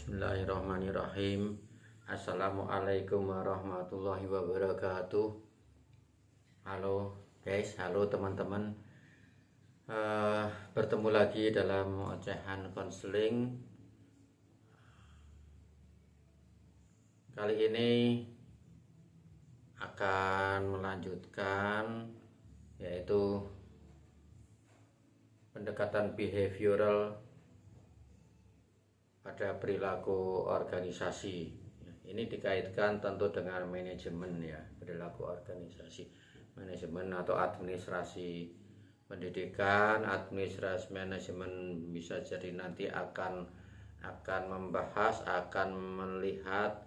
Bismillahirrahmanirrahim. Assalamualaikum warahmatullahi wabarakatuh. Halo guys, halo teman-teman. Bertemu lagi dalam ocehan konseling. Kali ini akan melanjutkan yaitu pendekatan behavioral pada perilaku organisasi. Ini dikaitkan tentu dengan manajemen ya, perilaku organisasi, manajemen atau administrasi pendidikan, administrasi manajemen bisa jadi nanti akan membahas, akan melihat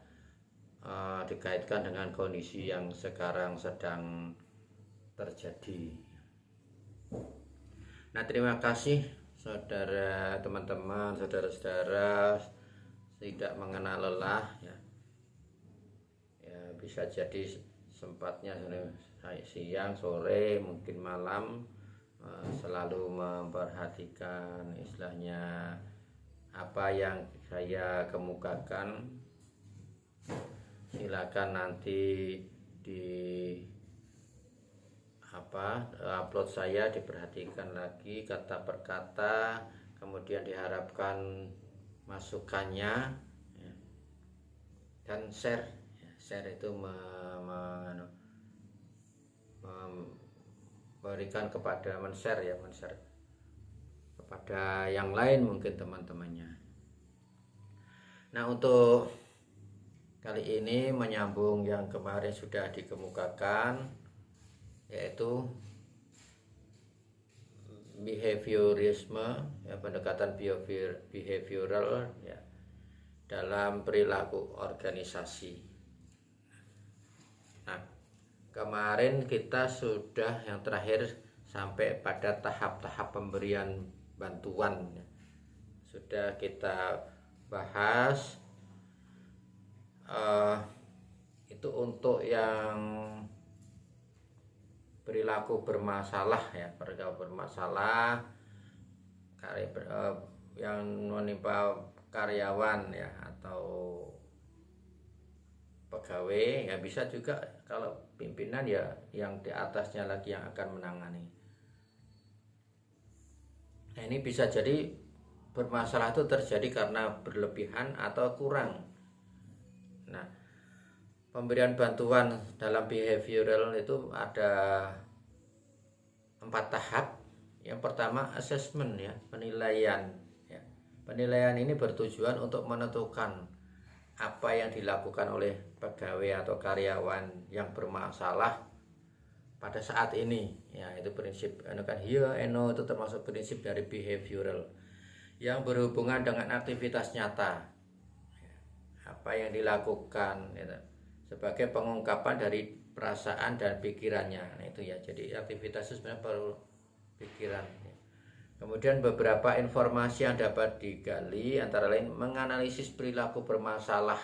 dikaitkan dengan kondisi yang sekarang sedang terjadi. Nah, terima kasih saudara, teman-teman, saudara-saudara tidak mengenal lelah ya. Ya bisa jadi sempatnya siang, sore, mungkin malam selalu memperhatikan istilahnya apa yang saya kemukakan. Silakan nanti di upload saya diperhatikan lagi kata per kata, kemudian diharapkan masukannya ya. Dan share itu memberikan kepada men-share kepada yang lain mungkin teman-temannya. Nah, untuk kali ini menyambung yang kemarin sudah dikemukakan, yaitu behaviorisme ya, pendekatan behavioral ya, dalam perilaku organisasi. Nah, kemarin kita sudah yang terakhir sampai pada tahap-tahap pemberian bantuan ya. Sudah kita bahas itu untuk yang perilaku bermasalah ya, perilaku bermasalah yang menimpa karyawan ya atau pegawai ya, bisa juga kalau pimpinan ya yang di atasnya lagi yang akan menangani. Nah, ini bisa jadi bermasalah itu terjadi karena berlebihan atau kurang. Nah, pemberian bantuan dalam behavioral itu ada 4 tahap. Yang pertama assessment ya, penilaian ya. Penilaian ini bertujuan untuk menentukan apa yang dilakukan oleh pegawai atau karyawan yang bermasalah pada saat ini ya. Itu prinsip kan here and now, itu termasuk prinsip dari behavioral yang berhubungan dengan aktivitas nyata ya, apa yang dilakukan gitu, sebagai pengungkapan dari perasaan dan pikirannya. Nah, itu ya, jadi aktivitas itu sebenarnya perlu pikiran ya. Kemudian beberapa informasi yang dapat digali antara lain menganalisis perilaku bermasalah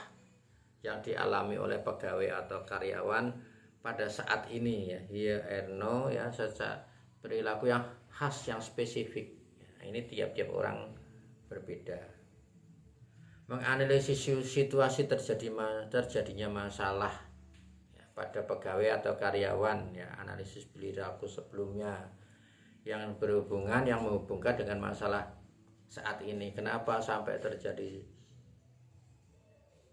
yang dialami oleh pegawai atau karyawan pada saat ini ya, here and now ya, secara perilaku yang khas yang spesifik ya. Ini tiap-tiap orang berbeda. Menganalisis situasi terjadinya masalah ya, pada pegawai atau karyawan ya, analisis perilaku sebelumnya yang berhubungan, yang menghubungkan dengan masalah saat ini. Kenapa sampai terjadi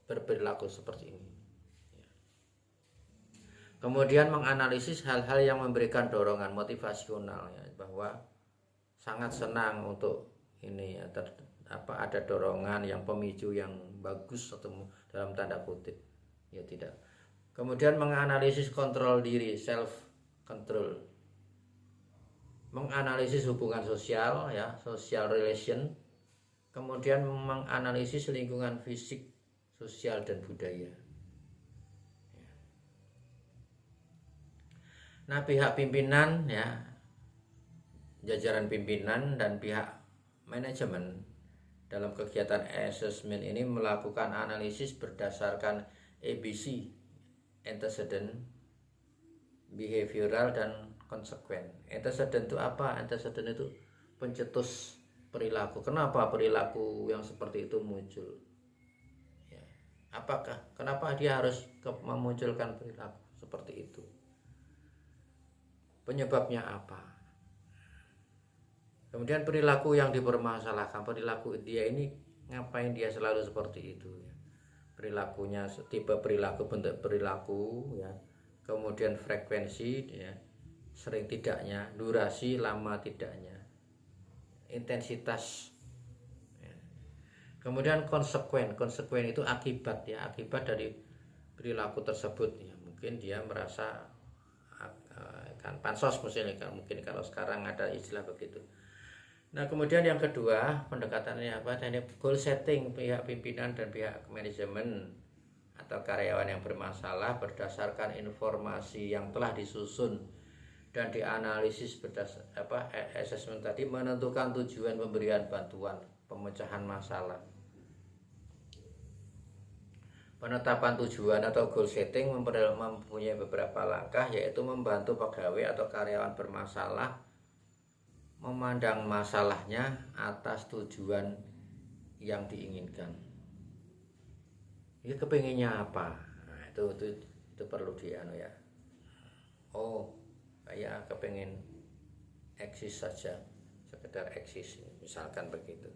berperilaku seperti ini ya. Kemudian menganalisis hal-hal yang memberikan dorongan motivasional ya, bahwa sangat senang untuk ini ya, ada dorongan yang pemicu yang bagus atau dalam tanda kutip ya, tidak. Kemudian menganalisis kontrol diri, self control, menganalisis hubungan sosial ya, social relation, kemudian menganalisis lingkungan fisik, sosial dan budaya. Nah, pihak pimpinan ya, jajaran pimpinan dan pihak manajemen dalam kegiatan assessment ini melakukan analisis berdasarkan ABC, antecedent, behavioral, dan konsekuen. Antecedent itu apa? Antecedent itu pencetus perilaku. Kenapa perilaku yang seperti itu muncul? Kenapa dia harus memunculkan perilaku seperti itu? Penyebabnya apa? Kemudian perilaku yang dipermasalahkan, perilaku dia ini ngapain dia selalu seperti itu ya? Perilakunya, tipe perilaku, bentuk perilaku ya. Kemudian frekuensi ya, sering tidaknya, durasi lama tidaknya, intensitas. Kemudian konsekuen itu akibat ya, akibat dari perilaku tersebut ya. Mungkin dia merasa kan pansos misalnya, mungkin kalau sekarang ada istilah begitu. Nah, kemudian yang kedua, pendekatannya apa? Teknik goal setting pihak pimpinan dan pihak manajemen atau karyawan yang bermasalah berdasarkan informasi yang telah disusun dan dianalisis berdasarkan asesmen tadi, menentukan tujuan pemberian bantuan pemecahan masalah. Penetapan tujuan atau goal setting mempunyai beberapa langkah, yaitu membantu pegawai atau karyawan bermasalah memandang masalahnya atas tujuan yang diinginkan. Ini kepinginnya apa? Nah, itu perlu ya. Oh, kayak kepingin eksis saja, sekedar eksis, misalkan begitu.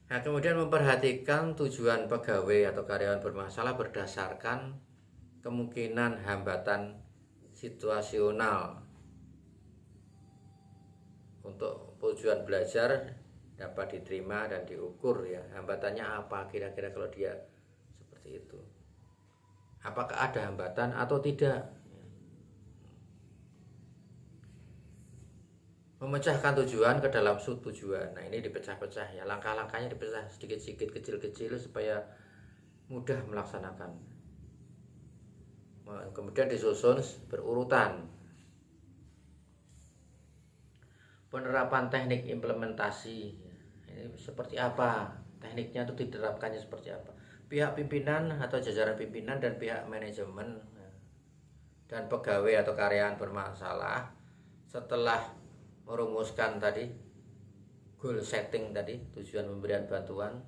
Nah, kemudian memperhatikan tujuan pegawai atau karyawan bermasalah berdasarkan kemungkinan hambatan situasional untuk tujuan belajar dapat diterima dan diukur ya. Hambatannya apa kira-kira kalau dia seperti itu? Apakah ada hambatan atau tidak? Memecahkan tujuan ke dalam subtujuan. Nah, ini dipecah-pecah ya, langkah-langkahnya dipecah sedikit-sedikit, kecil-kecil supaya mudah melaksanakan. Kemudian disusun berurutan. Penerapan teknik implementasi. Ini seperti apa? Tekniknya itu diterapkannya seperti apa? Pihak pimpinan atau jajaran pimpinan dan pihak manajemen dan pegawai atau karyawan bermasalah setelah merumuskan tadi goal setting tadi, tujuan pemberian bantuan,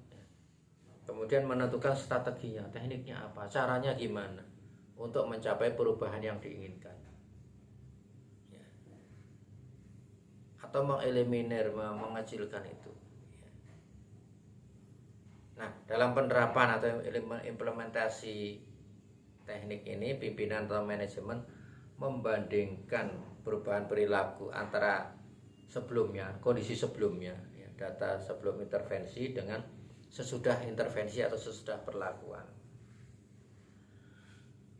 kemudian menentukan strateginya, tekniknya apa, caranya gimana untuk mencapai perubahan yang diinginkan ya. Atau mengeliminir, mengecilkan itu ya. Nah, dalam penerapan atau implementasi teknik ini, pimpinan atau manajemen membandingkan perubahan perilaku antara sebelumnya, kondisi sebelumnya ya, data sebelum intervensi dengan sesudah intervensi atau sesudah perlakuan.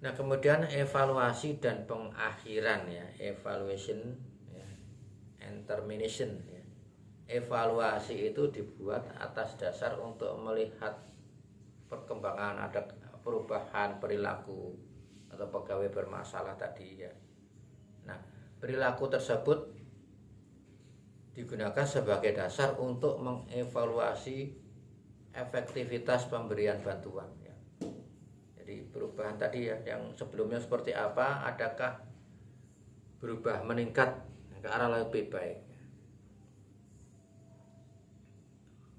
Nah, kemudian evaluasi dan pengakhiran ya, evaluation ya, and termination ya. Evaluasi itu dibuat atas dasar untuk melihat perkembangan ada perubahan perilaku atau pegawai bermasalah tadi ya. Nah, perilaku tersebut digunakan sebagai dasar untuk mengevaluasi efektivitas pemberian bantuan ya. Jadi perubahan tadi ya, yang sebelumnya seperti apa, adakah berubah meningkat ke arah lebih baik.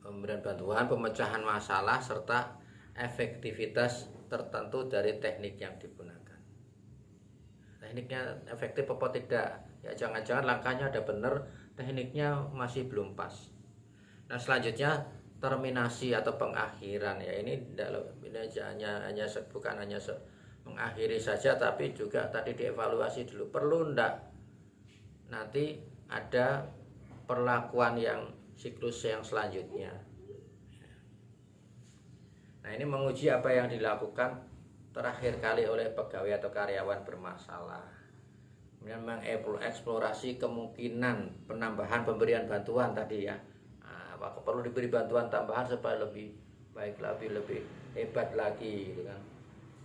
Pemberian bantuan, pemecahan masalah serta efektivitas tertentu dari teknik yang digunakan. Tekniknya efektif apa tidak? Ya jangan-jangan langkahnya ada benar, tekniknya masih belum pas. Nah, selanjutnya terminasi atau pengakhiran ya, ini bukan hanya mengakhiri saja, tapi juga tadi dievaluasi dulu, perlu ndak nanti ada perlakuan yang siklus yang selanjutnya. Nah, ini menguji apa yang dilakukan terakhir kali oleh pegawai atau karyawan bermasalah. Kemudian mengeksplorasi kemungkinan penambahan pemberian bantuan tadi ya. Nah, apakah perlu diberi bantuan tambahan supaya lebih baik, lebih hebat lagi gitu kan.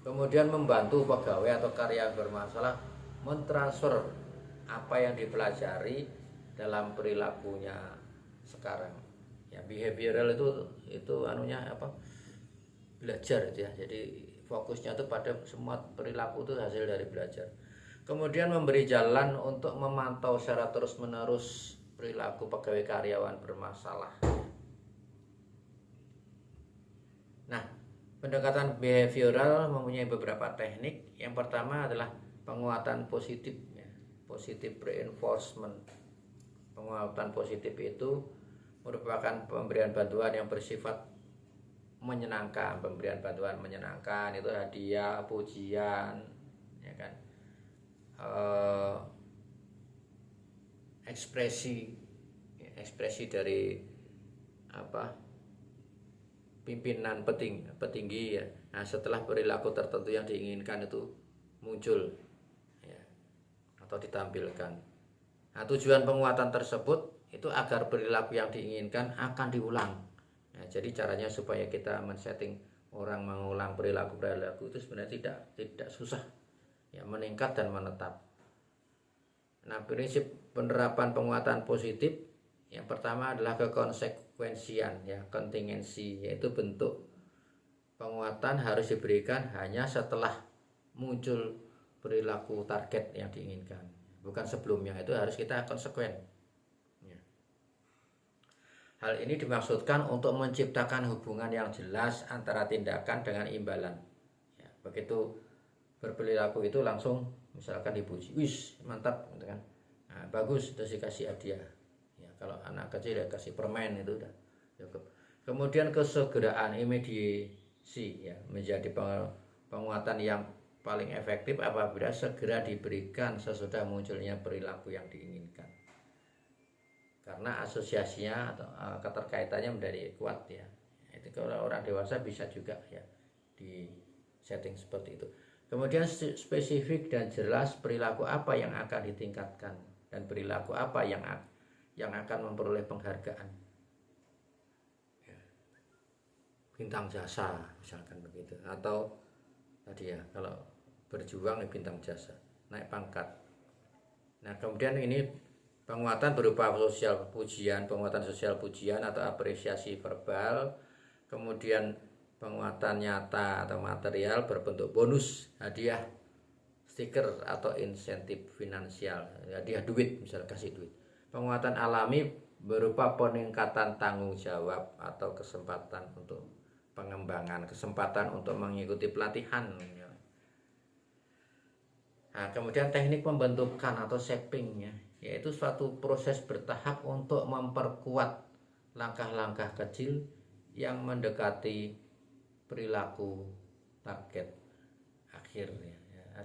Kemudian membantu pegawai atau karyawan bermasalah mentransfer apa yang dipelajari dalam perilakunya sekarang. Ya, behavioral itu anunya apa? Belajar itu ya. Jadi fokusnya itu pada semua perilaku itu hasil dari belajar. Kemudian memberi jalan untuk memantau secara terus-menerus perilaku pegawai karyawan bermasalah. Nah, Pendekatan behavioral mempunyai beberapa teknik. Yang pertama adalah penguatan positif, ya. Positive reinforcement. Penguatan positif itu merupakan pemberian bantuan yang bersifat menyenangkan. Pemberian bantuan menyenangkan itu hadiah, pujian, ya kan, ekspresi dari pimpinan petinggi, ya. Nah, setelah perilaku tertentu yang diinginkan itu muncul, ya, atau ditampilkan. Nah, tujuan penguatan tersebut itu agar perilaku yang diinginkan akan diulang. Nah, jadi caranya supaya kita men-setting orang mengulang perilaku itu sebenarnya tidak susah, ya, meningkat dan menetap. Nah, prinsip penerapan penguatan positif yang pertama adalah kekonsekuensian, ya, kontingensi, yaitu bentuk penguatan harus diberikan hanya setelah muncul perilaku target yang diinginkan, bukan sebelumnya. Itu harus kita konsekuen, ya. Hal ini dimaksudkan untuk menciptakan hubungan yang jelas antara tindakan dengan imbalan, ya. Begitu berperilaku itu langsung misalkan dipuji, wis mantap, gitu kan. Nah, bagus, terus dikasih hadiah. Kalau anak kecil ya kasih permen, itu udah cukup. Kemudian kesegeraan, immediacy, ya, menjadi penguatan yang paling efektif apabila segera diberikan sesudah munculnya perilaku yang diinginkan. Karena asosiasinya atau keterkaitannya menjadi kuat, ya. Itu kalau orang dewasa bisa juga, ya, di setting seperti itu. Kemudian spesifik dan jelas perilaku apa yang akan ditingkatkan dan perilaku apa yang akan memperoleh penghargaan, ya. Bintang jasa misalkan begitu, atau tadi, ya, kalau berjuang bintang jasa, naik pangkat. Nah, kemudian ini penguatan berupa penguatan sosial pujian atau apresiasi verbal. Kemudian penguatan nyata atau material berbentuk bonus, hadiah, stiker atau insentif finansial, hadiah duit, misal kasih duit. Penguatan alami berupa peningkatan tanggung jawab atau kesempatan untuk pengembangan, kesempatan untuk mengikuti pelatihan. Nah, kemudian teknik pembentukan atau shaping, ya, yaitu suatu proses bertahap untuk memperkuat langkah-langkah kecil yang mendekati perilaku target akhir, ya.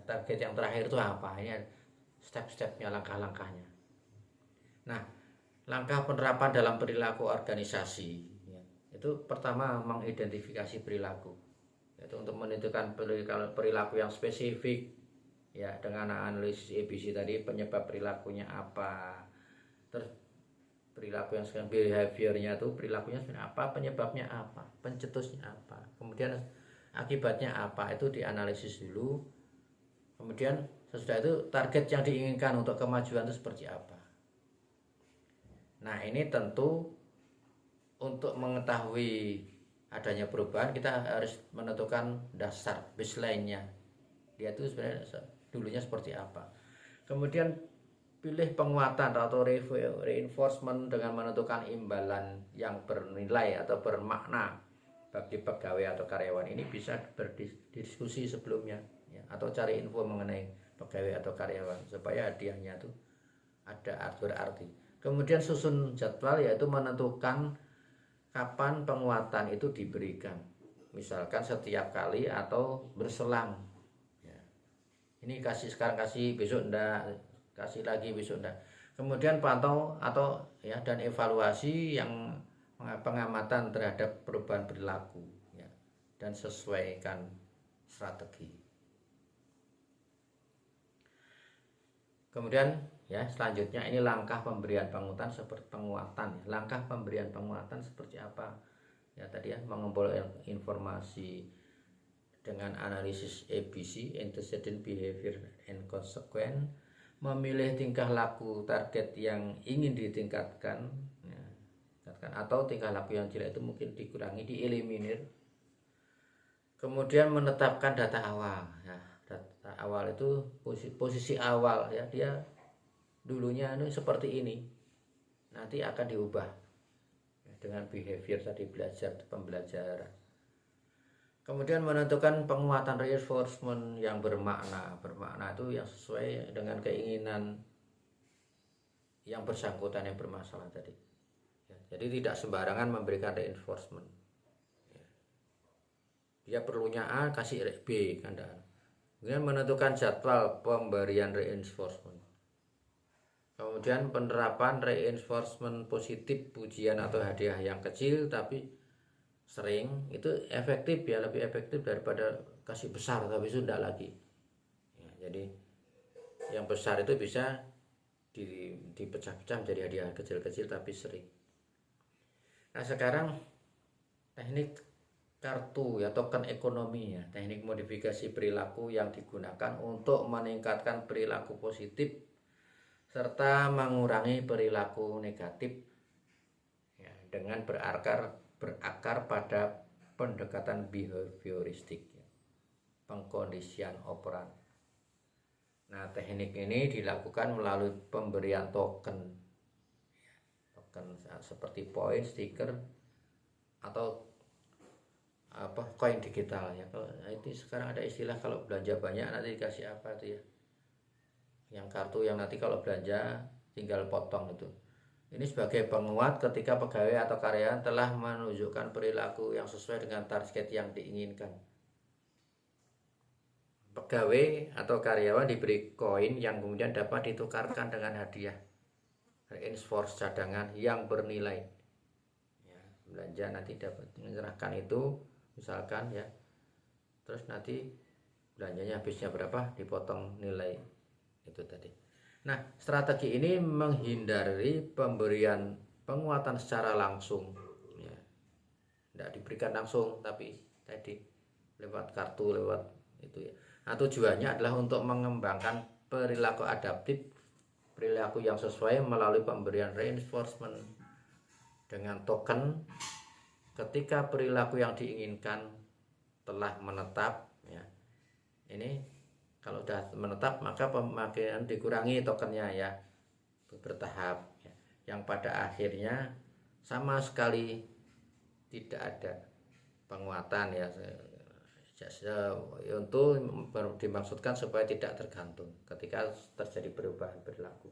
Target yang terakhir itu apa? Ini step-stepnya, langkah-langkahnya. Nah, langkah penerapan dalam perilaku organisasi, ya, itu pertama mengidentifikasi perilaku, yaitu untuk menentukan perilaku yang spesifik, ya, dengan analisis ABC tadi, penyebab perilakunya apa, terus perilaku yang sekarang behaviornya itu perilakunya sebenarnya apa, penyebabnya apa, pencetusnya apa, kemudian akibatnya apa, itu dianalisis dulu. Kemudian sesudah itu target yang diinginkan untuk kemajuan itu seperti apa. Nah, ini tentu untuk mengetahui adanya perubahan kita harus menentukan dasar baseline-nya, dia itu sebenarnya dulunya seperti apa. Kemudian pilih penguatan atau reinforcement dengan menentukan imbalan yang bernilai atau bermakna bagi pegawai atau karyawan. Ini bisa berdiskusi sebelumnya, ya, atau cari info mengenai pegawai atau karyawan supaya hadiahnya itu ada berarti. Kemudian susun jadwal, yaitu menentukan kapan penguatan itu diberikan, misalkan setiap kali atau berselang, ya. Ini kasih sekarang, kasih besok enggak, kasih lagi besok enggak. Kemudian pantau atau, ya, dan evaluasi yang pengamatan terhadap perubahan perilaku, ya, dan sesuaikan strategi. Kemudian, ya, selanjutnya ini langkah pemberian penguatan seperti penguatan. Langkah pemberian penguatan seperti apa? Ya, tadi, ya, mengumpulkan informasi dengan analisis ABC, antecedent, behavior, and consequence, memilih tingkah laku target yang ingin ditingkatkan, ya, atau tingkah laku yang jelek itu mungkin dikurangi, dieliminir. Kemudian menetapkan data awal, ya. Data awal itu posisi awal, ya, dia dulunya ini seperti ini, nanti akan diubah, ya, dengan behavior tadi, belajar, pembelajaran. Kemudian menentukan penguatan reinforcement yang bermakna. Bermakna itu yang sesuai dengan keinginan yang bersangkutan yang bermasalah tadi. Ya, jadi tidak sembarangan memberikan reinforcement. Ya. Dia perlunya A, kasih B, kan. Kemudian menentukan jadwal pemberian reinforcement. Kemudian penerapan reinforcement positif, pujian atau hadiah yang kecil tapi sering, itu efektif ya, lebih efektif daripada kasih besar tapi itu tidak lagi ya. Jadi yang besar itu bisa dipecah-pecah menjadi hadiah kecil-kecil tapi sering. Nah sekarang teknik kartu ya, token ekonomi ya, teknik modifikasi perilaku yang digunakan untuk meningkatkan perilaku positif serta mengurangi perilaku negatif ya, dengan berakar pada pendekatan behavioristik ya, pengkondisian operan. Nah teknik ini dilakukan melalui pemberian token seperti poin, stiker atau koin digital ya. Kalau itu sekarang ada istilah kalau belanja banyak nanti dikasih apa itu ya, yang kartu yang nanti kalau belanja tinggal potong itu. Ini sebagai penguat ketika pegawai atau karyawan telah menunjukkan perilaku yang sesuai dengan target yang diinginkan. Pegawai atau karyawan diberi koin yang kemudian dapat ditukarkan dengan hadiah reinforce cadangan yang bernilai ya, belanja nanti dapat menyerahkan itu misalkan ya, terus nanti belanjanya habisnya berapa dipotong nilai itu tadi. Nah strategi ini menghindari pemberian penguatan secara langsung ya, tidak diberikan langsung tapi tadi lewat kartu, lewat itu ya. Nah tujuannya adalah untuk mengembangkan perilaku adaptif, perilaku yang sesuai melalui pemberian reinforcement dengan token ketika perilaku yang diinginkan telah menetap ya. Ini kalau sudah menetap maka pemakaian dikurangi tokennya ya, bertahap ya, yang pada akhirnya sama sekali tidak ada penguatan ya, untuk dimaksudkan supaya tidak tergantung ketika terjadi perubahan perilaku.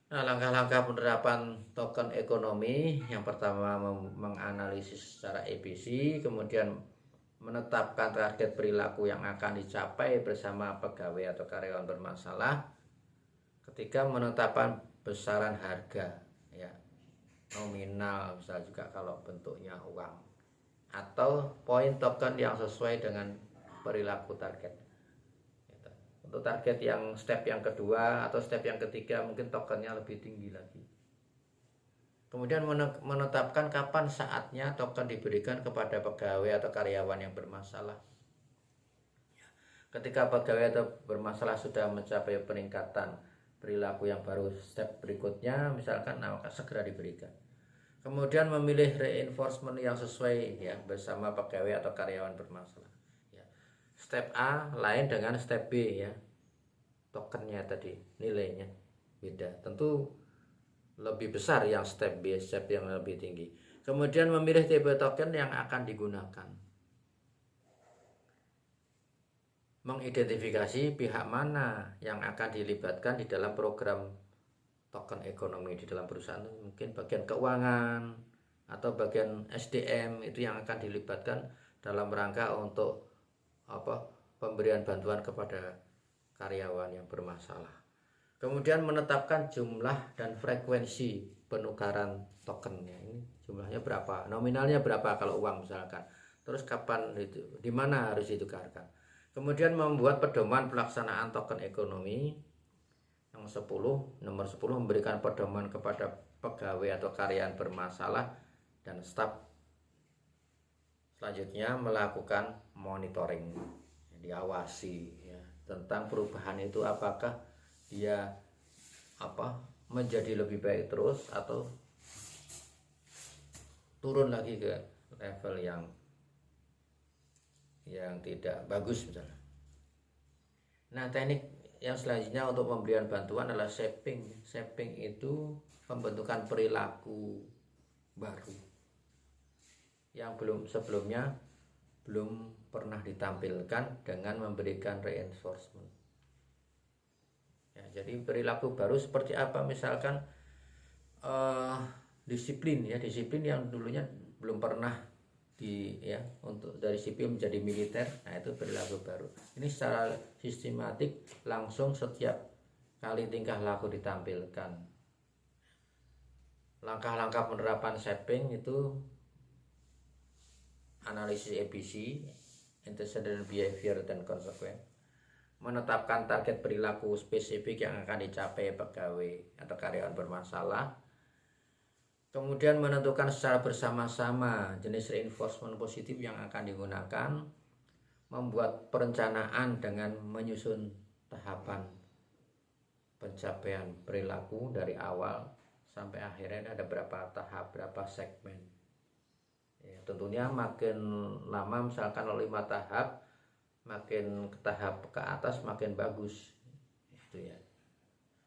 Nah, langkah-langkah penerapan token ekonomi yang pertama menganalisis secara ABC, kemudian menetapkan target perilaku yang akan dicapai bersama pegawai atau karyawan bermasalah. Ketiga, menetapkan besaran harga ya, nominal bisa juga kalau bentuknya uang, atau poin token yang sesuai dengan perilaku target. Untuk target yang step yang kedua atau step yang ketiga mungkin tokennya lebih tinggi lagi. Kemudian menetapkan kapan saatnya token diberikan kepada pegawai atau karyawan yang bermasalah. Ketika pegawai atau bermasalah sudah mencapai peningkatan perilaku yang baru, step berikutnya misalkan maka segera diberikan. Kemudian memilih reinforcement yang sesuai ya bersama pegawai atau karyawan bermasalah. Ya. Step A lain dengan step B ya. Tokennya tadi nilainya beda. Tentu lebih besar yang step B, step yang lebih tinggi. Kemudian memilih tipe token yang akan digunakan. Mengidentifikasi pihak mana yang akan dilibatkan di dalam program token ekonomi di dalam perusahaan, mungkin bagian keuangan atau bagian SDM itu yang akan dilibatkan dalam rangka untuk pemberian bantuan kepada karyawan yang bermasalah. Kemudian menetapkan jumlah dan frekuensi penukaran tokennya, ini jumlahnya berapa, nominalnya berapa kalau uang misalkan, terus kapan itu, di mana harus ditukarkan. Kemudian membuat pedoman pelaksanaan token ekonomi. Yang 10, nomor 10 memberikan pedoman kepada pegawai atau karyawan bermasalah dan staf. Selanjutnya melakukan monitoring, diawasi ya, tentang perubahan itu apakah dia menjadi lebih baik terus atau turun lagi ke level yang tidak bagus misalnya. Nah teknik yang selanjutnya untuk pemberian bantuan adalah shaping. Shaping itu pembentukan perilaku baru yang belum sebelumnya belum pernah ditampilkan dengan memberikan reinforcement. Ya, jadi perilaku baru seperti apa? Misalkan disiplin ya, disiplin yang dulunya belum pernah untuk dari sipil menjadi militer. Nah, itu perilaku baru. Ini secara sistematik langsung setiap kali tingkah laku ditampilkan. Langkah-langkah penerapan shaping itu analisis EBC, antecedent behavior dan consequence, menetapkan target perilaku spesifik yang akan dicapai pegawai atau karyawan bermasalah, kemudian menentukan secara bersama-sama jenis reinforcement positif yang akan digunakan, membuat perencanaan dengan menyusun tahapan pencapaian perilaku dari awal sampai akhirnya ada berapa tahap, berapa segmen. Ya, tentunya makin lama misalkan 5 tahap, makin ke tahap ke atas makin bagus. Itu ya.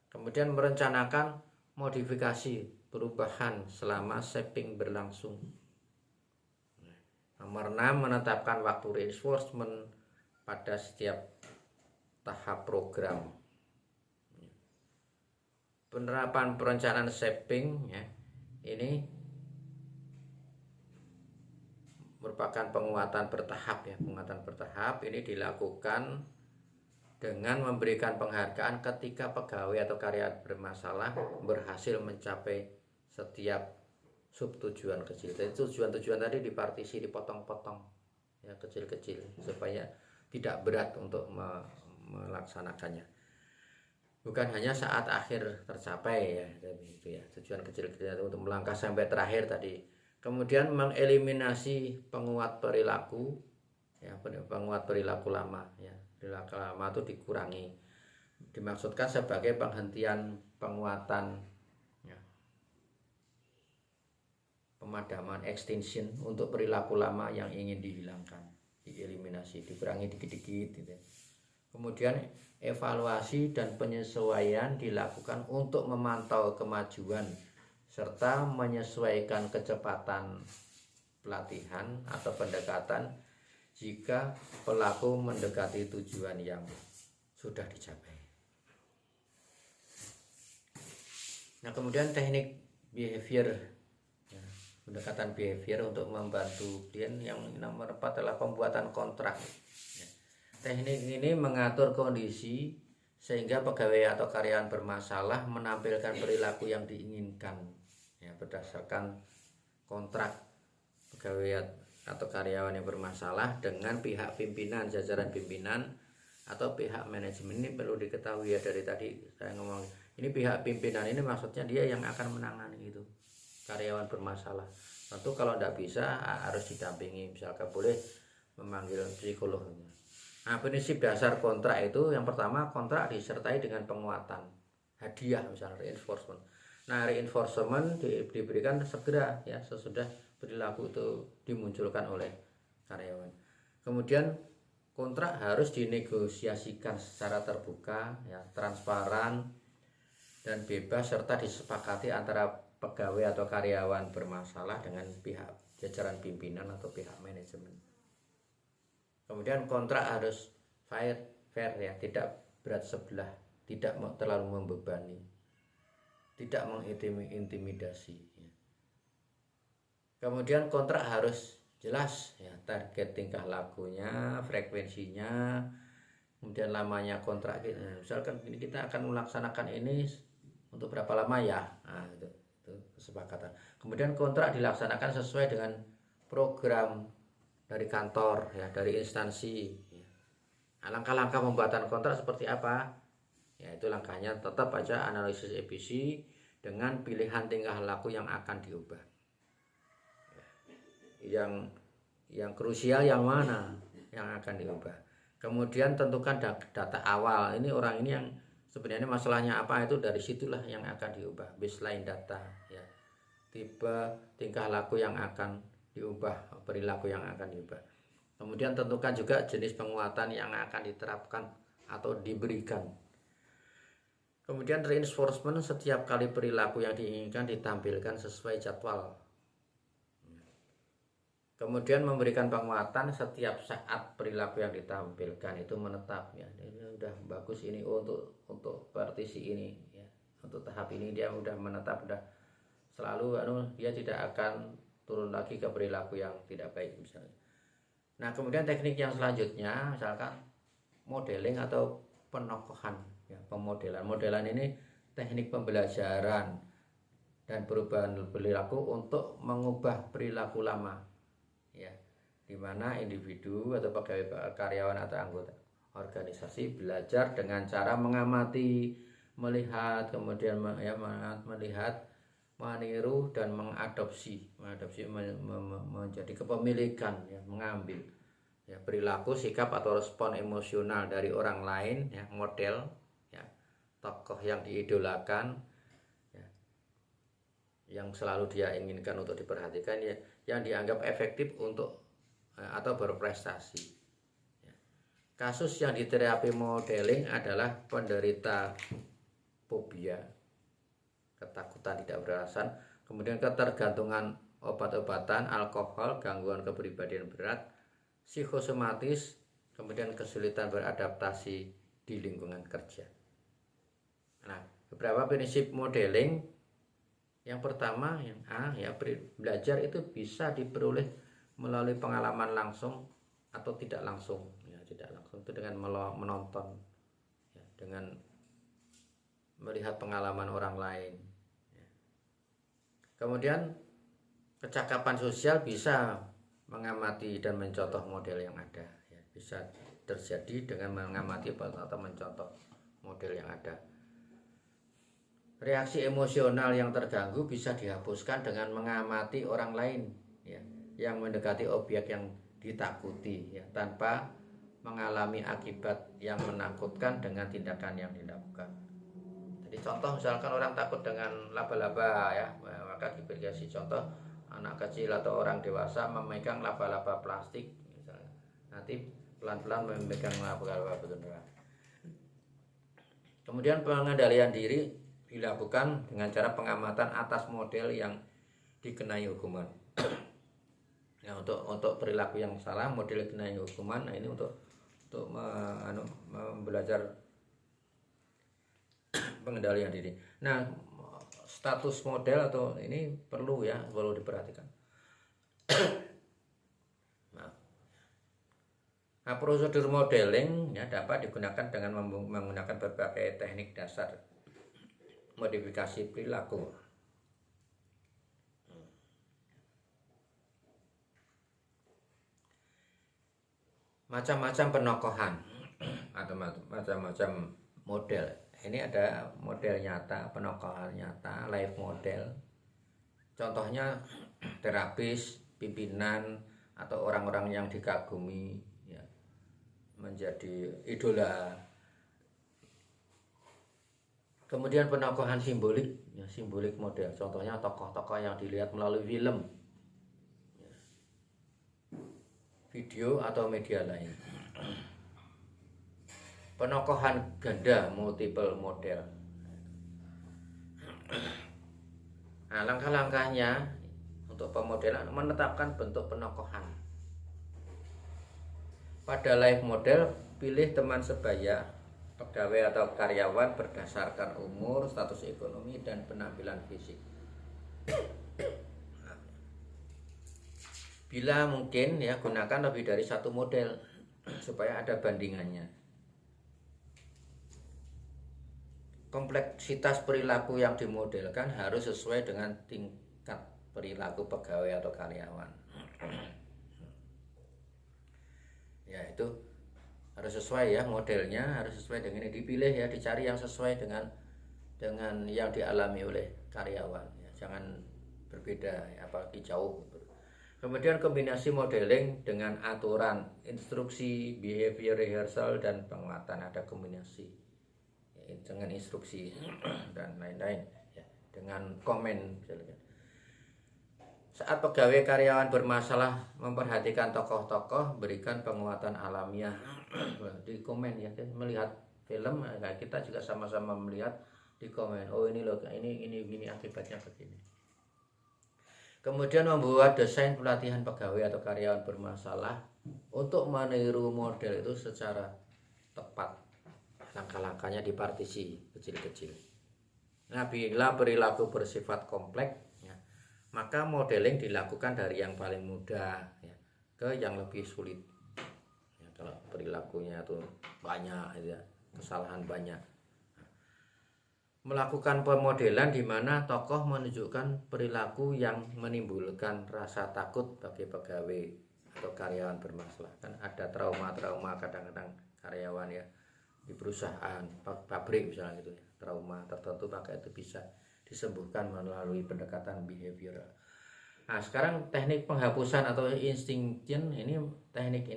Kemudian merencanakan modifikasi perubahan selama shaping berlangsung. Nomor 6, menetapkan waktu reinforcement pada setiap tahap program. Penerapan perencanaan shaping ya, ini merupakan penguatan bertahap ya. Penguatan bertahap ini dilakukan dengan memberikan penghargaan ketika pegawai atau karyawan bermasalah berhasil mencapai setiap subtujuan kecil. Jadi tujuan-tujuan tadi dipartisi, dipotong-potong ya, kecil-kecil supaya tidak berat untuk melaksanakannya. Bukan hanya saat akhir tercapai ya, itu ya. Tujuan kecil-kecil untuk melangkah sampai terakhir tadi. Kemudian mengeliminasi penguat perilaku ya, penguat perilaku lama ya. Perilaku lama itu dikurangi. Dimaksudkan sebagai penghentian penguatan ya, pemadaman extinction untuk perilaku lama yang ingin dihilangkan, dieliminasi, dikurangi dikit-dikit gitu. Kemudian evaluasi dan penyesuaian dilakukan untuk memantau kemajuan serta menyesuaikan kecepatan pelatihan atau pendekatan jika pelaku mendekati tujuan yang sudah dicapai. Nah, kemudian teknik behavior ya, pendekatan behavior untuk membantu klien. Yang nomor 4 adalah pembuatan kontrak ya. Teknik ini mengatur kondisi sehingga pegawai atau karyawan bermasalah menampilkan perilaku yang diinginkan ya, berdasarkan kontrak pegawai atau karyawan yang bermasalah dengan pihak pimpinan, jajaran pimpinan atau pihak manajemen. Ini perlu diketahui ya, dari tadi saya ngomong ini pihak pimpinan, ini maksudnya dia yang akan menangani itu karyawan bermasalah. Tentu kalau tidak bisa harus didampingi, misalkan boleh memanggil psikolog. Nah, prinsip dasar kontrak itu yang pertama, kontrak disertai dengan penguatan hadiah, misalnya reinforcement. Nah, reinforcement diberikan segera ya, sesudah perilaku itu dimunculkan oleh karyawan. Kemudian kontrak harus dinegosiasikan secara terbuka ya, transparan dan bebas, serta disepakati antara pegawai atau karyawan bermasalah dengan pihak jajaran pimpinan atau pihak manajemen. Kemudian kontrak harus fair ya, tidak berat sebelah, tidak terlalu membebani, tidak mengintimidasi ya. Kemudian kontrak harus jelas ya, target tingkah lakunya, frekuensinya, kemudian lamanya kontrak. Misalkan ini kita akan melaksanakan ini untuk berapa lama ya, nah, itu kesepakatan. Kemudian kontrak dilaksanakan sesuai dengan program dari kantor ya, dari instansi ya. Nah, langkah-langkah pembuatan kontrak seperti apa ya, itu langkahnya tetap aja analisis EBC dengan pilihan tingkah laku yang akan diubah ya. Yang krusial yang mana yang akan diubah. Kemudian tentukan data awal, ini orang ini yang sebenarnya masalahnya apa, itu dari situlah yang akan diubah, baseline data ya, tipe tingkah laku yang akan diubah, perilaku yang akan diubah. Kemudian tentukan juga jenis penguatan yang akan diterapkan atau diberikan. Kemudian reinforcement, setiap kali perilaku yang diinginkan ditampilkan sesuai jadwal. Kemudian memberikan penguatan setiap saat perilaku yang ditampilkan itu menetap ya. Ini udah bagus ini untuk partisi ini ya. Untuk tahap ini dia udah menetap, udah selalu dia tidak akan turun lagi ke perilaku yang tidak baik misalnya. Nah, kemudian teknik yang selanjutnya misalkan modeling atau penokohan ya, pemodelan. Modelan ini teknik pembelajaran dan perubahan perilaku untuk mengubah perilaku lama ya, di mana individu atau pegawai, karyawan atau anggota organisasi belajar dengan cara mengamati, melihat, kemudian melihat, meniru dan mengadopsi menjadi kepemilikan ya, mengambil ya, perilaku, sikap atau respon emosional dari orang lain ya, model ya, tokoh yang diidolakan ya, yang selalu dia inginkan untuk diperhatikan ya, yang dianggap efektif untuk atau berprestasi ya. Kasus yang diterapi modeling adalah penderita fobia, ketakutan tidak beralasan, kemudian ketergantungan obat-obatan, alkohol, gangguan kepribadian berat, psikosomatis, kemudian kesulitan beradaptasi di lingkungan kerja. Nah, beberapa prinsip modeling. Yang pertama, yang A ya, belajar itu bisa diperoleh melalui pengalaman langsung atau tidak langsung. Ya, tidak langsung itu dengan menonton, ya, dengan melihat pengalaman orang lain. Ya. Kemudian kecakapan sosial bisa mengamati dan mencontoh model yang ada. Ya, bisa terjadi dengan mengamati atau mencontoh model yang ada. Reaksi emosional yang terganggu bisa dihapuskan dengan mengamati orang lain ya, yang mendekati objek yang ditakuti ya, tanpa mengalami akibat yang menakutkan dengan tindakan yang dilakukan. Jadi contoh misalkan orang takut dengan laba-laba ya, maka diberi contoh anak kecil atau orang dewasa memegang laba-laba plastik misalnya. Nanti pelan-pelan memegang laba-laba beneran. Kemudian pengendalian diri dilakukan dengan cara pengamatan atas model yang dikenai hukuman. Nah, untuk perilaku yang salah, model dikenai hukuman. Nah, ini untuk belajar pengendalian diri. Nah, status model atau ini perlu diperhatikan. Nah, prosedur modeling ya dapat digunakan dengan menggunakan berbagai teknik dasar modifikasi perilaku. Macam-macam penokohan atau macam-macam model. Ini ada model nyata, penokohan nyata, live model. Contohnya terapis, pimpinan atau orang-orang yang dikagumi ya, menjadi idola. Kemudian penokohan simbolik ya, simbolik model. Contohnya tokoh-tokoh yang dilihat melalui film, ya, video atau media lain. Penokohan ganda, multiple model. Nah, langkah-langkahnya untuk pemodelan menetapkan bentuk penokohan. Pada live model, pilih teman sebaya, pegawai atau karyawan berdasarkan umur, status ekonomi, dan penampilan fisik. Bila mungkin ya, gunakan lebih dari satu model supaya ada bandingannya. Kompleksitas perilaku yang dimodelkan harus sesuai dengan tingkat perilaku pegawai atau karyawan. Ya, itu harus sesuai ya, modelnya harus sesuai dengan yang dipilih ya, dicari yang sesuai dengan yang dialami oleh karyawan ya, jangan berbeda ya, apalagi jauh. Kemudian kombinasi modeling dengan aturan, instruksi, behavior rehearsal, dan penguatan. Ada kombinasi ya, dengan instruksi dan lain-lain ya, dengan komen misalnya. Saat pegawai karyawan bermasalah, memperhatikan tokoh-tokoh, berikan penguatan alamiah. Di komen ya, melihat film, nah kita juga sama-sama melihat di komen. Oh ini loh, ini akibatnya begini. Kemudian membuat desain pelatihan pegawai atau karyawan bermasalah untuk meniru model itu secara tepat. Langkah-langkahnya dipartisi kecil-kecil. Nah, bila perilaku bersifat kompleks, ya, maka modeling dilakukan dari yang paling mudah ya, ke yang lebih sulit. Ya, kalau perilakunya itu banyak, ya, kesalahan banyak. Melakukan pemodelan di mana tokoh menunjukkan perilaku yang menimbulkan rasa takut bagi pegawai atau karyawan bermasalah. Kan ada trauma-trauma kadang-kadang karyawan ya di perusahaan, pabrik misalnya gitu ya. Trauma tertentu maka itu bisa disembuhkan melalui pendekatan behavioral. Nah, sekarang teknik penghapusan atau extinction ini teknik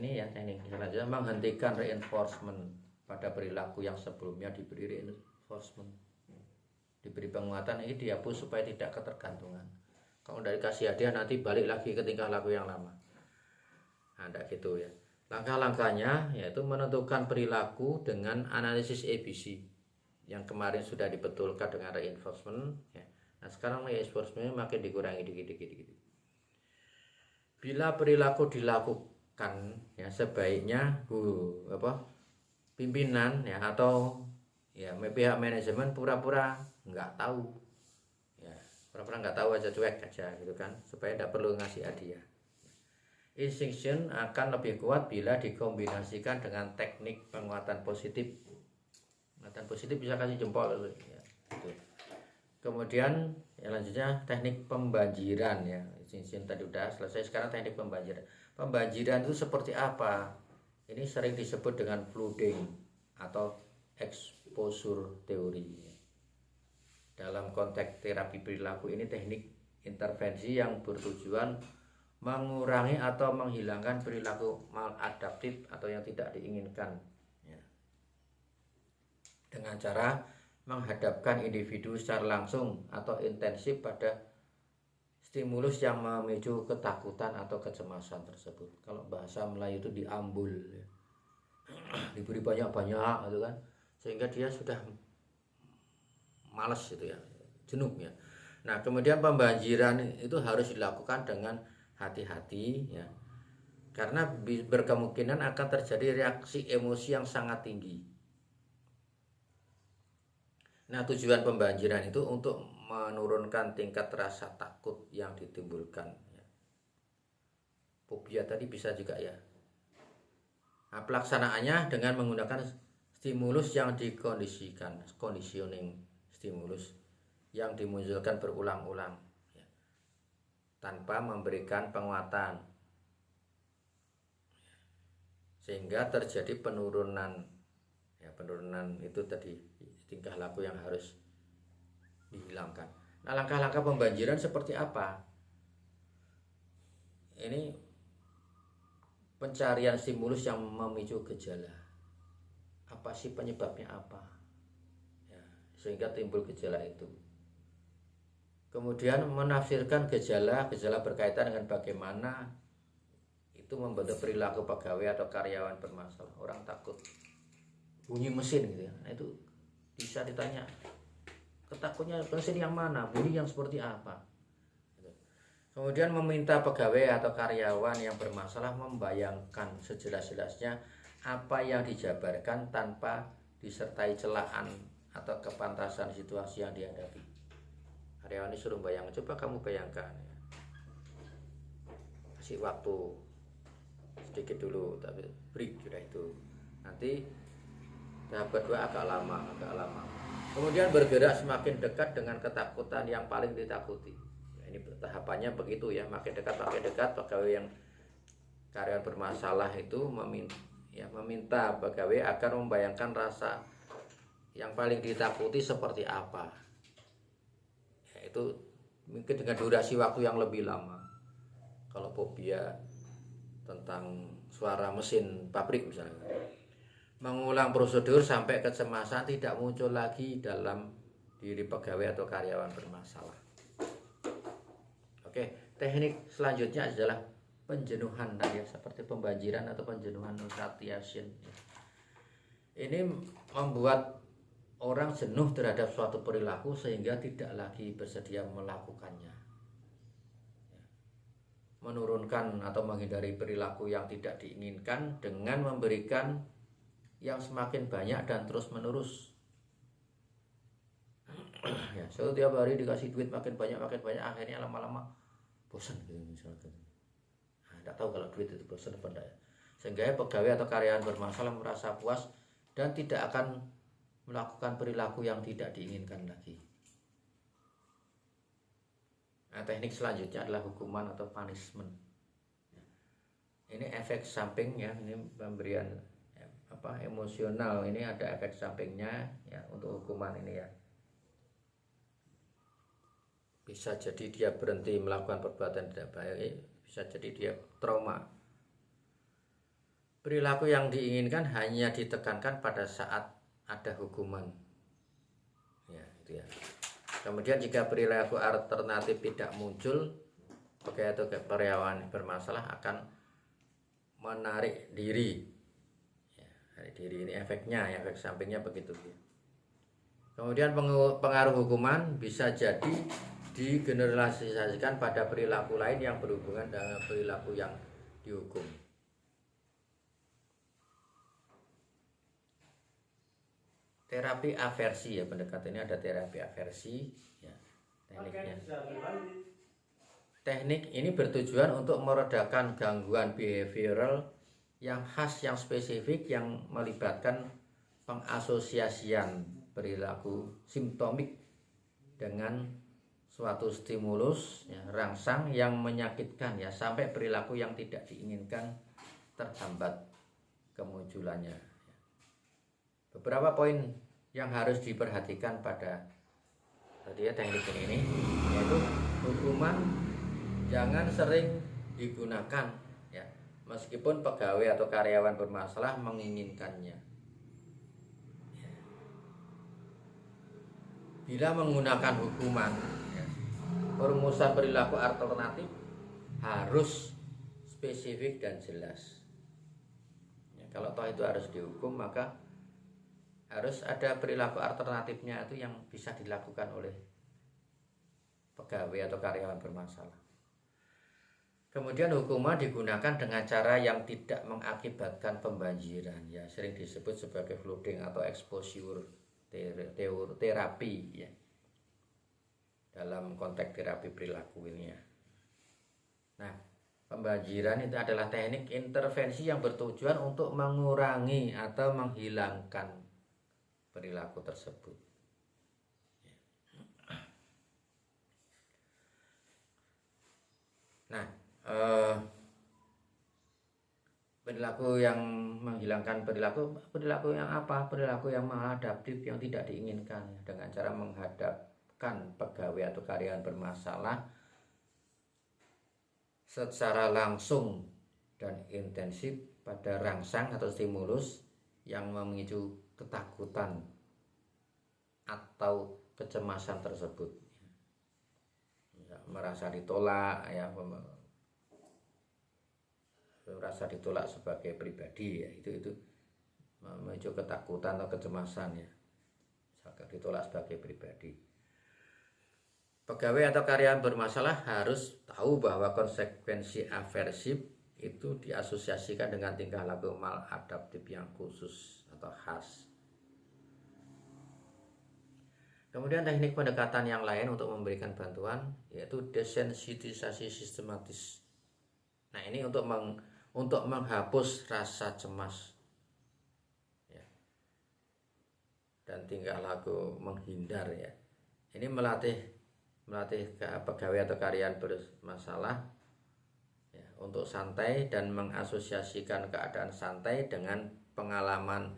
selanjutnya menghentikan reinforcement pada perilaku yang sebelumnya diberi reinforcement. Diberi penguatan ini dihapus supaya tidak ketergantungan. Kalau udah dikasih hadiah nanti balik lagi ke tingkah laku yang lama. Nah, tidak gitu ya. Langkah-langkahnya yaitu menentukan perilaku dengan analisis ABC yang kemarin sudah dibetulkan dengan reinforcement ya. Nah, sekarang reinforcementnya makin dikurangi dikit. Bila perilaku dilakukan ya sebaiknya pimpinan ya atau ya pihak manajemen pura-pura nggak tahu ya, pura-pura nggak tahu aja, cuek aja gitu kan, supaya tidak perlu ngasih hadiah. Extinction akan lebih kuat bila dikombinasikan dengan teknik penguatan positif. Penguatan positif bisa kasih jempol ya, gitu. Kemudian yang lanjutnya teknik pembanjiran ya. Extinction tadi udah selesai, sekarang teknik pembanjiran. Pembanjiran itu seperti apa? Ini sering disebut dengan flooding atau exposure teori. Dalam konteks terapi perilaku ini teknik intervensi yang bertujuan mengurangi atau menghilangkan perilaku maladaptif atau yang tidak diinginkan ya, dengan cara menghadapkan individu secara langsung atau intensif pada stimulus yang memicu ketakutan atau kecemasan tersebut. Kalau bahasa Melayu itu diambul ya. Diberi banyak-banyak gitu kan, sehingga dia sudah malas gitu ya, jenuh ya. Nah, kemudian pembanjiran itu harus dilakukan dengan hati-hati ya, karena berkemungkinan akan terjadi reaksi emosi yang sangat tinggi. Nah, tujuan pembanjiran itu untuk menurunkan tingkat rasa takut yang ditimbulkan ya. Fobia tadi bisa juga ya. Nah, pelaksanaannya dengan menggunakan stimulus yang dikondisikan, conditioning stimulus yang dimunculkan berulang-ulang ya, tanpa memberikan penguatan, sehingga terjadi penurunan ya, penurunan itu tadi tingkah laku yang harus dihilangkan. Nah, langkah-langkah pembanjiran seperti apa? Ini pencarian stimulus yang memicu gejala. Apa sih penyebabnya apa? Sehingga timbul gejala itu. Kemudian menafsirkan gejala berkaitan dengan bagaimana itu membentuk perilaku pegawai atau karyawan bermasalah. Orang takut bunyi mesin gitu ya. Nah, itu bisa ditanya, ketakutnya mesin yang mana, bunyi yang seperti apa. Kemudian meminta pegawai atau karyawan yang bermasalah membayangkan sejelas-jelasnya apa yang dijabarkan tanpa disertai celaan atau kepantasan situasi yang dihadapi. Karyawan disuruh bayangkan, coba kamu bayangkan ya. Kasih waktu sedikit dulu, tapi break sudah itu. Nanti tahap kedua agak lama. Kemudian bergerak semakin dekat dengan ketakutan yang paling ditakuti. Ya, ini tahapannya begitu ya, makin dekat pegawai yang karyawan bermasalah itu meminta pegawai agar membayangkan rasa yang paling ditakuti seperti apa. Ya, itu mungkin dengan durasi waktu yang lebih lama. Kalau fobia tentang suara mesin pabrik misalnya, mengulang prosedur sampai kecemasan tidak muncul lagi dalam diri pegawai atau karyawan bermasalah. Oke, teknik selanjutnya adalah penjenuhan tadi ya, seperti pembanjiran atau penjenuhan satiation. Ini membuat orang jenuh terhadap suatu perilaku sehingga tidak lagi bersedia melakukannya. menurunkan atau menghindari perilaku yang tidak diinginkan dengan memberikan yang semakin banyak dan terus menerus. Ya, setiap hari dikasih duit makin banyak, akhirnya lama-lama bosan gitu misalkan. Nah, tidak tahu kalau duit itu bosan apa enggak ya. Sehingga pegawai atau karyawan bermasalah merasa puas dan tidak akan melakukan perilaku yang tidak diinginkan lagi. Nah, teknik selanjutnya adalah hukuman atau punishment. Ini efek samping ya, ini pemberian emosional, ini ada efek sampingnya ya untuk hukuman ini ya. Bisa jadi dia berhenti melakukan perbuatan tidak baik, bisa jadi dia trauma. Perilaku yang diinginkan hanya ditekankan pada saat ada hukuman. Ya, itu ya. Kemudian jika perilaku alternatif tidak muncul, pegawai atau karyawan bermasalah akan menarik diri. Ya, menarik diri ini efeknya, efek sampingnya begitu. Kemudian pengaruh hukuman bisa jadi digeneralisasikan pada perilaku lain yang berhubungan dengan perilaku yang dihukum. Terapi aversi ya, pendekatan ini ada terapi aversi ya, tekniknya. Teknik ini bertujuan untuk meredakan gangguan behavioral yang khas, yang spesifik, yang melibatkan pengasosiasian perilaku simptomik dengan suatu stimulus ya, rangsang yang menyakitkan ya, sampai perilaku yang tidak diinginkan terhambat kemunculannya. Beberapa poin yang harus diperhatikan pada tadi ya, teknik ini yaitu hukuman jangan sering digunakan ya, meskipun pegawai atau karyawan bermasalah menginginkannya. Bila menggunakan hukuman ya, perumusan perilaku alternatif harus spesifik dan jelas ya, kalau toh itu harus dihukum maka harus ada perilaku alternatifnya itu yang bisa dilakukan oleh pegawai atau karyawan bermasalah. Kemudian hukuman digunakan dengan cara yang tidak mengakibatkan pembanjiran ya, sering disebut sebagai flooding atau exposure terapi ya, dalam konteks terapi perilaku ini ya. Nah, pembanjiran itu adalah teknik intervensi yang bertujuan untuk mengurangi atau menghilangkan perilaku tersebut. Nah, perilaku yang menghilangkan perilaku yang apa? Perilaku yang maladaptif, yang tidak diinginkan ya, dengan cara menghadapkan pegawai atau karyawan bermasalah secara langsung dan intensif pada rangsang atau stimulus yang memicu ketakutan atau kecemasan tersebut ya, merasa ditolak ya, merasa ditolak sebagai pribadi ya, itu memicu ketakutan atau kecemasan ya, misalkan ditolak sebagai pribadi. Pegawai atau karyawan bermasalah harus tahu bahwa konsekuensi aversif itu diasosiasikan dengan tingkah laku maladaptif yang khusus atau khas. Kemudian teknik pendekatan yang lain untuk memberikan bantuan yaitu desensitisasi sistematis. Nah, ini untuk menghapus rasa cemas ya, dan tingkah laku menghindar ya. Ini melatih pegawai atau karyawan bermasalah ya, untuk santai dan mengasosiasikan keadaan santai dengan pengalaman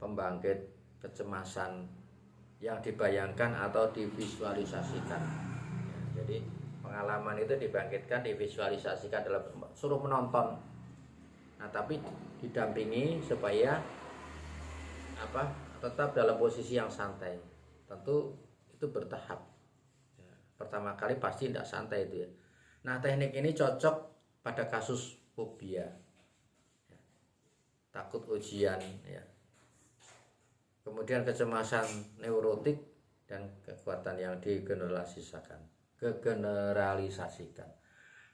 pembangkit kecemasan yang dibayangkan atau divisualisasikan ya, jadi pengalaman itu dibangkitkan, divisualisasikan dalam suruh menonton. Nah, tapi didampingi supaya tetap dalam posisi yang santai. Tentu itu bertahap ya, pertama kali pasti tidak santai itu ya. Nah, teknik ini cocok pada kasus fobia ya, takut ujian ya, kemudian kecemasan neurotik dan kekuatan yang digeneralisasikan.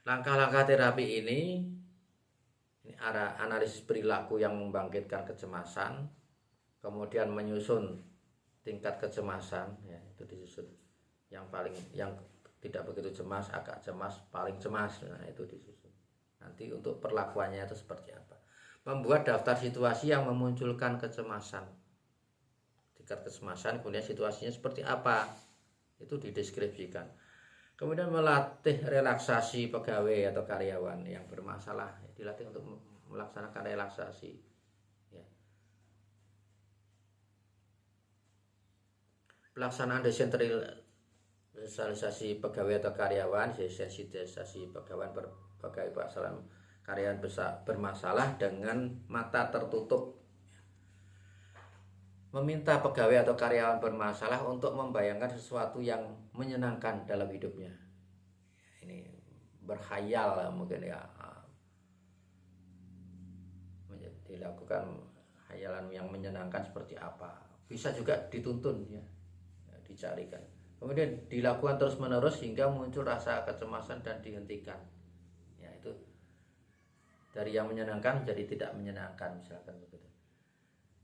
Langkah-langkah terapi ini analisis perilaku yang membangkitkan kecemasan, kemudian menyusun tingkat kecemasan, ya, itu disusun. Yang tidak begitu cemas, agak cemas, paling cemas, nah itu disusun. Nanti untuk perlakuannya itu seperti apa. Membuat daftar situasi yang memunculkan kecemasan. Tingkat kecemasan, kemudian situasinya seperti apa, itu dideskripsikan. Kemudian melatih relaksasi pegawai atau karyawan yang bermasalah, dilatih untuk melaksanakan relaksasi. Ya. Pelaksanaan desentralisasi pegawai atau karyawan, desensitisasi pegawai karyawan bermasalah dengan mata tertutup. Meminta pegawai atau karyawan bermasalah untuk membayangkan sesuatu yang menyenangkan dalam hidupnya. Ini berkhayal mungkin ya, dilakukan khayalan yang menyenangkan seperti apa. Bisa juga dituntun ya, dicarikan. Kemudian dilakukan terus menerus hingga muncul rasa kecemasan dan dihentikan. Ya, itu dari yang menyenangkan menjadi tidak menyenangkan misalkan begitu.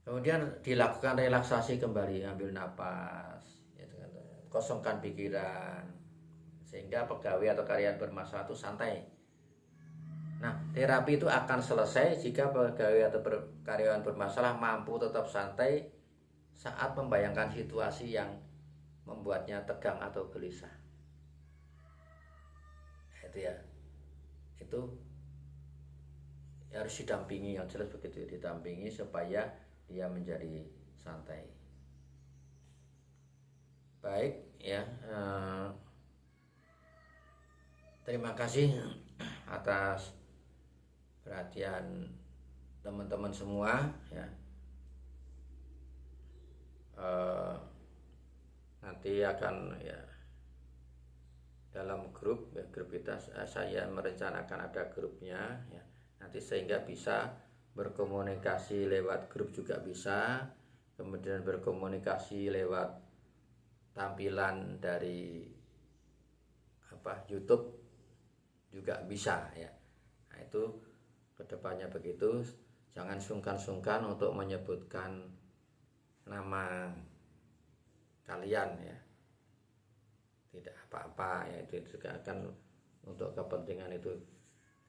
Kemudian dilakukan relaksasi kembali, ambil napas, ya, kosongkan pikiran, sehingga pegawai atau karyawan bermasalah itu santai. Nah, terapi itu akan selesai jika pegawai atau karyawan bermasalah mampu tetap santai saat membayangkan situasi yang membuatnya tegang atau gelisah. Itu ya, itu harus didampingi, yang jelas begitu, didampingi supaya dia menjadi santai. Baik ya, terima kasih atas perhatian teman-teman semua ya. Nanti akan ya dalam grup ya, grup kita saya merencanakan ada grupnya ya, nanti sehingga bisa berkomunikasi lewat grup juga bisa, kemudian berkomunikasi lewat tampilan dari YouTube juga bisa ya. Nah, itu kedepannya begitu, jangan sungkan-sungkan untuk menyebutkan nama kalian ya, tidak apa-apa ya, itu juga akan untuk kepentingan itu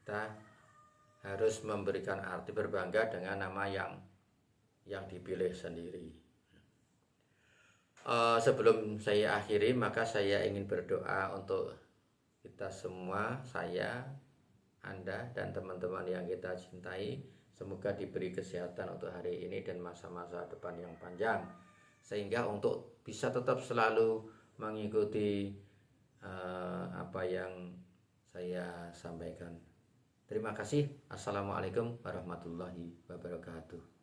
kita harus memberikan arti berbangga dengan nama yang dipilih sendiri. Sebelum saya akhiri, maka saya ingin berdoa untuk kita semua, saya, Anda, dan teman-teman yang kita cintai. Semoga diberi kesehatan untuk hari ini dan masa-masa depan yang panjang, sehingga untuk bisa tetap selalu mengikuti apa yang saya sampaikan. Terima kasih. Assalamualaikum warahmatullahi wabarakatuh.